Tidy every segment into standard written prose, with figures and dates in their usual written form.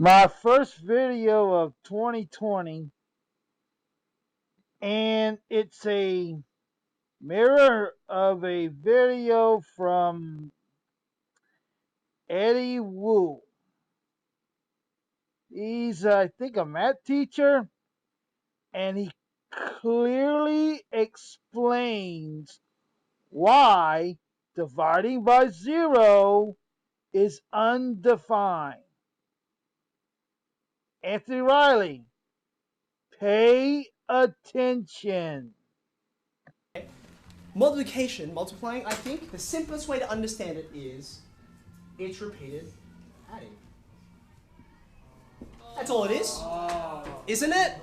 my first video of 2020, and it's a mirror of a video from Eddie Wu. He's, I think, a math teacher, and he clearly explains why dividing by zero is undefined. Anthony Riley, pay attention. Multiplication, multiplying, I think the simplest way to understand it is it's repeated adding. That's all it is. Isn't it?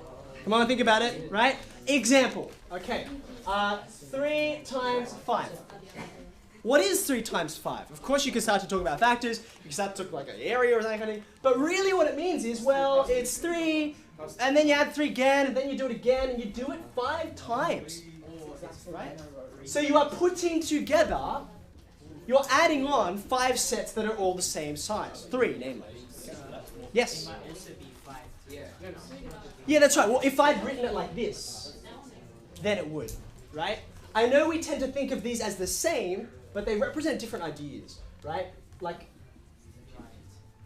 Come on, think about it, right? Example. Okay. 3 times 5. What is 3 times 5? Of course, you can start to talk about factors. You can start to talk like an area or that kind of thing. But really what it means is, well, it's 3, and then you add 3 again, and then you do it again, and you do it 5 times. Right? So you are putting together, you're adding on 5 sets that are all the same size. 3, namely. Yes? Yeah, that's right. Well, if I'd written it like this, then it would, right? I know we tend to think of these as the same, but they represent different ideas, right? Like,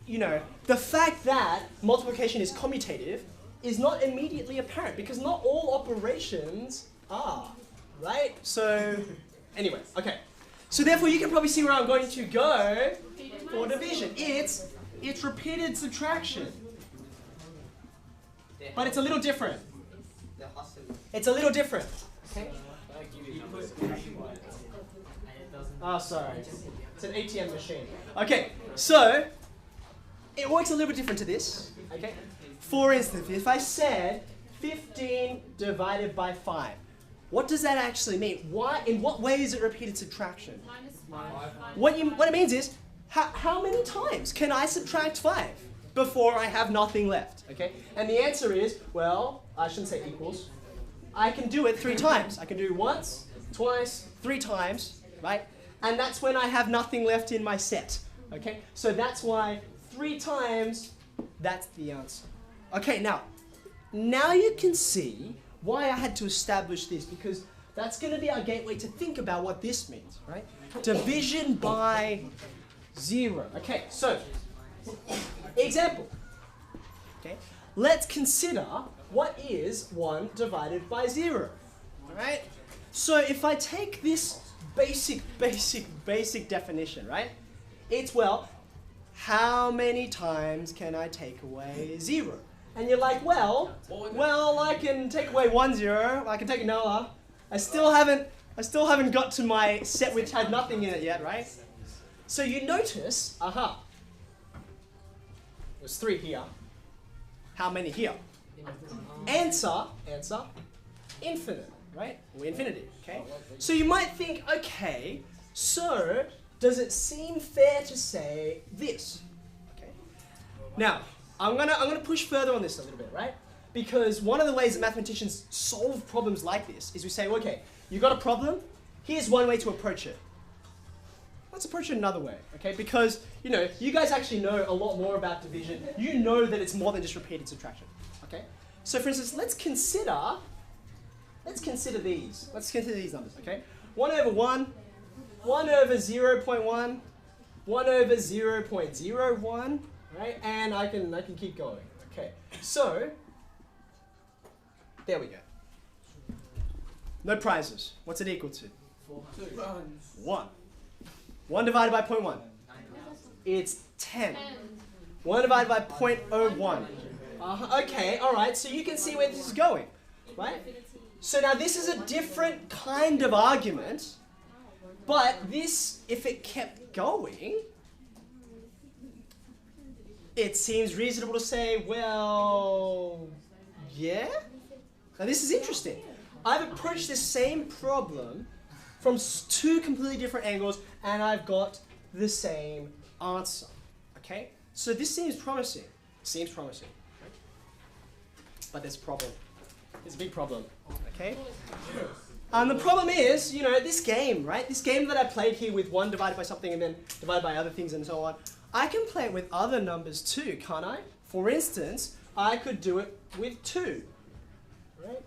you know, the fact that multiplication is commutative is not immediately apparent because not all operations are, right? So, anyway, okay. So therefore you can probably see where I'm going to go for division. It's repeated subtraction. But it's a little different. It's a little different. Okay? Oh, sorry. It's an ATM machine. Okay, so it works a little bit different to this. Okay? For instance, if I said 15 divided by 5, what does that actually mean? Why? In what way is it repeated subtraction? What it means is, how many times can I subtract 5 before I have nothing left? Okay? And the answer is, well, I shouldn't say equals. I can do it 3 times. I can do once, twice, 3 times, right? And that's when I have nothing left in my set. Okay? So that's why 3 times, that's the answer. Okay, now you can see why I had to establish this, because that's going to be our gateway to think about what this means, right? Division by 0. Okay, so, example. Okay, let's consider what is 1 divided by 0. Alright? So if I take this basic definition, right? It's, well, how many times can I take away 0? And you're like, well, I can take away 1 0, I can take another. I still haven't got to my set which had nothing in it yet, right? So you notice, there's 3 here. How many here? Answer, infinite, right? Or infinity, okay? So you might think, okay, so does it seem fair to say this? Okay. Now, I'm gonna push further on this a little bit, right? Because one of the ways that mathematicians solve problems like this is we say, okay, you got a problem, here's one way to approach it. Let's approach it another way, okay? Because, you know, you guys actually know a lot more about division. You know that it's more than just repeated subtraction, okay? So for instance, let's consider these. Let's consider these numbers, okay? 1 over 1, 1 over 0.1, 1 over 0.01, right? And I can keep going, okay? So, there we go. No prizes. What's it equal to? 1. 1 divided by 0.1. It's 10. 1 divided by 0.01. Okay, alright, so you can see where this is going, right? So now this is a different kind of argument, but this, if it kept going, it seems reasonable to say, well, yeah? Now this is interesting. I've approached this same problem from 2 completely different angles, and I've got the same answer. Okay? So this seems promising. Seems promising. But there's a problem. There's a big problem. Okay? The problem is, you know, this game, right? This game that I played here with 1 divided by something and then divided by other things and so on, I can play it with other numbers too, can't I? For instance, I could do it with 2, right?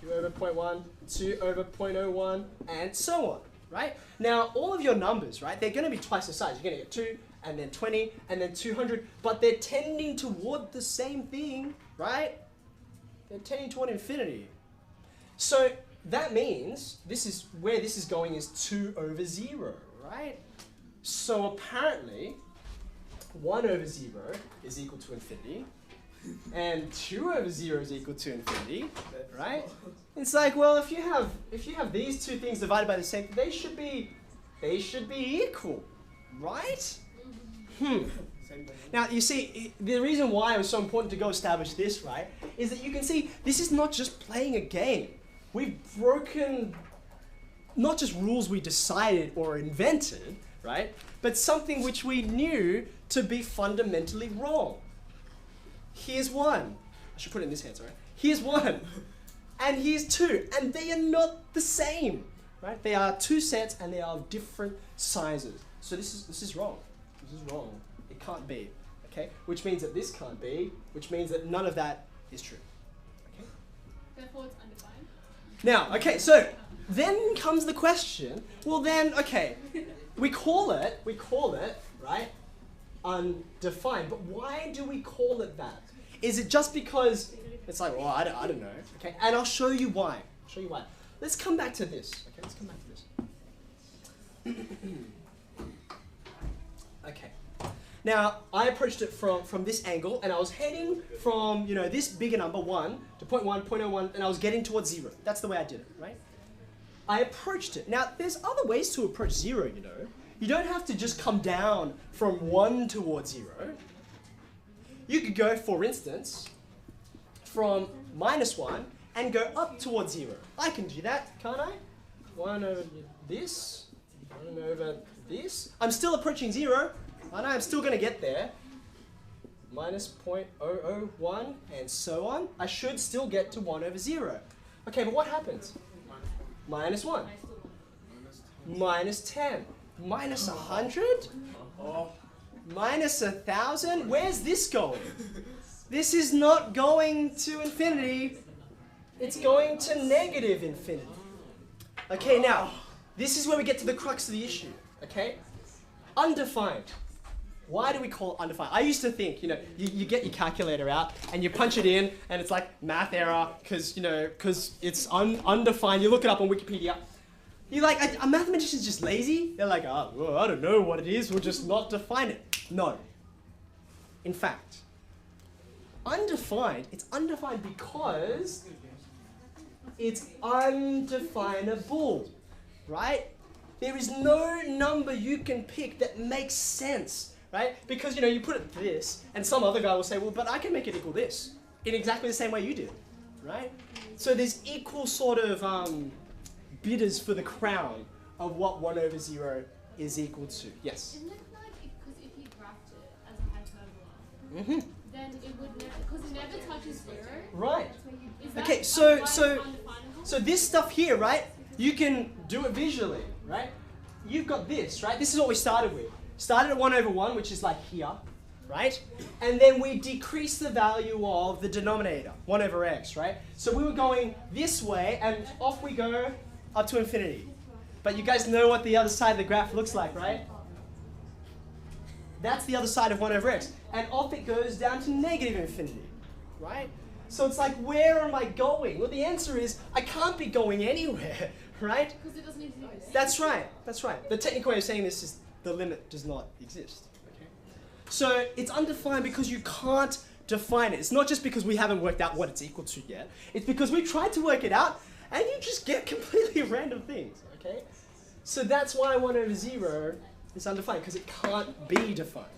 2 over 0.1, 2 over 0.01, and so on, right? Now, all of your numbers, right, they're going to be twice the size. You're going to get 2, and then 20, and then 200, but they're tending toward the same thing, right? They're tending toward infinity. So that means this is where this is going is 2 over 0, right? So apparently, 1 over 0 is equal to infinity, and 2 over 0 is equal to infinity, right? It's like, well, if you have these two things divided by the same, they should be equal, right? Now, you see, the reason why it was so important to go establish this, right, is that you can see this is not just playing a game. We've broken not just rules we decided or invented, right, but something which we knew to be fundamentally wrong. Here's 1. I should put it in this hand, sorry. Here's 1. And here's 2. And they are not the same, right? They are 2 sets and they are of different sizes. So this is wrong. This is wrong. It can't be, okay? Which means that this can't be, which means that none of that is true, okay? Therefore, it's undefined. Now, okay, so then comes the question, well then, okay, we call it, right, undefined, but why do we call it that? Is it just because it's like, well, I don't know, okay? And I'll show you why. Let's come back to this, okay? Let's come back to this. Okay. Now, I approached it from this angle, and I was heading from, you know, this bigger number, 1, to 0.1, 0.01, and I was getting towards 0. That's the way I did it, right? I approached it. Now, there's other ways to approach 0, you know. You don't have to just come down from 1 towards 0. You could go, for instance, from -1 and go up towards 0. I can do that, can't I? 1 over this, 1 over this. I'm still approaching 0. I know I'm still going to get there. Minus 0.001 and so on. I should still get to 1 over 0. Okay, but what happens? Minus 1. Minus 10. Minus 100? Minus 1,000? Where's this going? This is not going to infinity. It's going to negative infinity. Okay, now, this is where we get to the crux of the issue. Okay? Undefined. Why do we call it undefined? I used to think, you know, you get your calculator out and you punch it in and it's like math error because, you know, because it's undefined. You look it up on Wikipedia. You're like, a mathematician's just lazy. They're like, oh, well, I don't know what it is. We'll just not define it. No. In fact, undefined, it's undefined because it's undefinable, right? There is no number you can pick that makes sense, right? Because, you know, you put it this, and some other guy will say, well, but I can make it equal this, in exactly the same way you did, right? So there's equal sort of bidders for the crown of what 1 over 0 is equal to. Yes? Isn't it like, because if you graphed it as a hyperbola, then it would never, because it never touches 0. Right. Is that Okay, so undefinable? this stuff here, right? You can do it visually, right? You've got this, right? This is what we started with. Started at 1 over 1, which is like here, right? And then we decrease the value of the denominator, 1 over x, right? So we were going this way, and off we go up to infinity. But you guys know what the other side of the graph looks like, right? That's the other side of 1 over x. And off it goes down to negative infinity, right? So it's like, where am I going? Well, the answer is, I can't be going anywhere, right? Because it doesn't exist. That's right, that's right. The technical way of saying this is the limit does not exist. Okay? So it's undefined because you can't define it. It's not just because we haven't worked out what it's equal to yet. It's because we tried to work it out and you just get completely random things, okay? So that's why 1 over 0 is undefined, because it can't be defined.